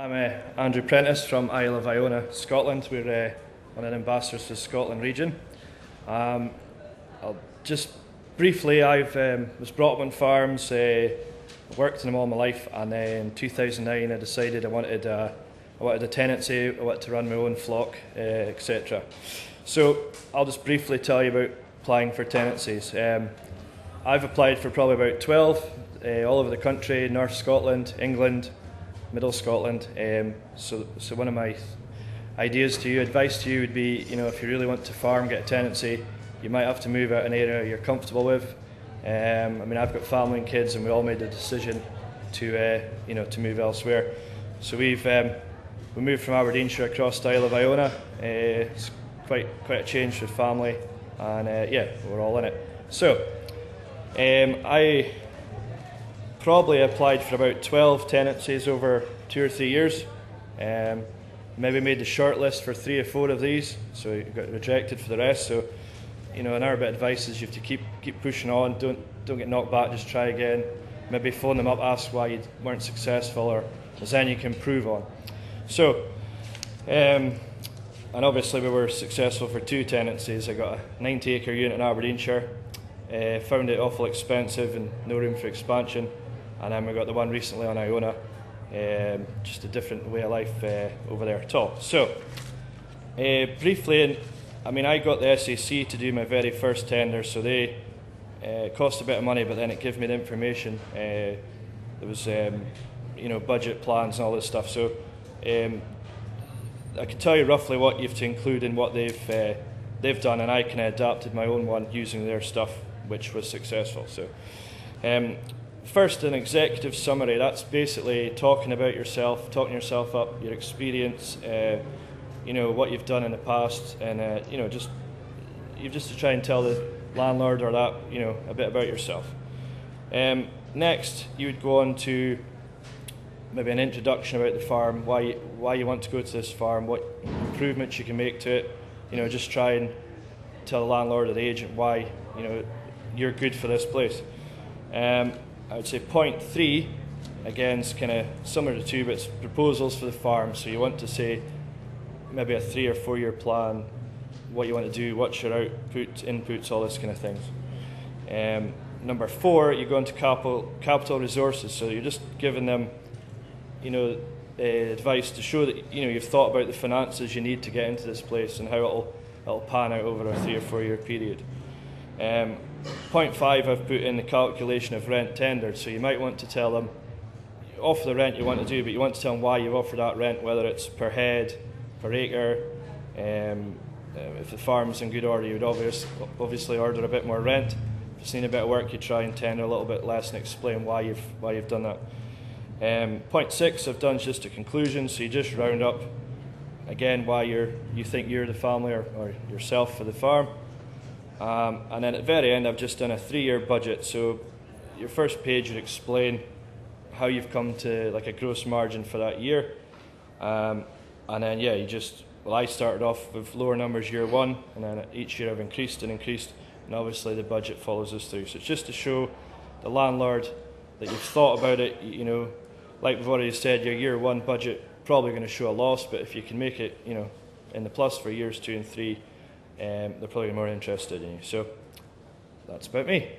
I'm Andrew Prentice from Isle of Iona, Scotland. We're one of the ambassadors for the Scotland region. I'll just briefly, I was brought up on farms, worked in them all my life, and then in 2009 I decided I wanted a tenancy, I wanted to run my own flock, etc. So I'll just briefly tell you about applying for tenancies. I've applied for probably about 12 all over the country, North Scotland, England, Middle Scotland. So one of my advice to you would be, if you really want to farm, get a tenancy, you might have to move out an area you're comfortable with. I've got family and kids, and we all made the decision to move elsewhere. So we moved from Aberdeenshire across the Isle of Iona. It's quite a change for family, and we're all in it. So I probably applied for about 12 tenancies over 2 or 3 years. Maybe made the short list for 3 or 4 of these, so you got rejected for the rest. So, another bit of advice is you have to keep pushing on. Don't get knocked back. Just try again. Maybe phone them up, ask why you weren't successful, or there's anything you can improve on. So, and obviously we were successful for 2 tenancies. I got a 90-acre unit in Aberdeenshire. Found it awful expensive and no room for expansion. And then we got the one recently on Iona, just a different way of life over there at all. So, briefly, I got the SAC to do my very first tender, so they cost a bit of money, but then it gave me the information. There was, budget plans and all this stuff. So, I can tell you roughly what you have to include in what they've done, and I kind of adapted my own one using their stuff, which was successful. So. First, an executive summary. That's basically talking about yourself, talking yourself up, your experience, what you've done in the past, and just to try and tell the landlord or that, a bit about yourself. Next, you would go on to maybe an introduction about the farm, why you want to go to this farm, what improvements you can make to it. Just try and tell the landlord or the agent why you're good for this place. I would say point 3, again, is kind of similar to 2, but it's proposals for the farm. So you want to say maybe a 3 or 4 year plan, what you want to do, what's your output, inputs, all this kind of things. Number 4, you go into capital resources. So you're just giving them, advice to show that you've thought about the finances you need to get into this place and how it'll pan out over a 3 or 4 year period. Point 5, I've put in the calculation of rent tendered. So you might want to tell them, offer the rent you want to do, but you want to tell them why you've offered that rent, whether it's per head, per acre. If the farm's in good order, you would obviously order a bit more rent. If it's needing a bit of work, you try and tender a little bit less and explain why you've done that. Point 6, I've done just a conclusion. So you just round up again why you think you're the family or yourself for the farm. And then at the very end, I've just done a 3-year budget. So your first page would explain how you've come to like a gross margin for that year. And then I started off with lower numbers year 1, and then each year I've increased, and obviously the budget follows us through. So it's just to show the landlord that you've thought about it. Like we've already said, your year 1 budget probably going to show a loss, but if you can make it, in the plus for years 2 and 3, they're probably more interested in you. So that's about me.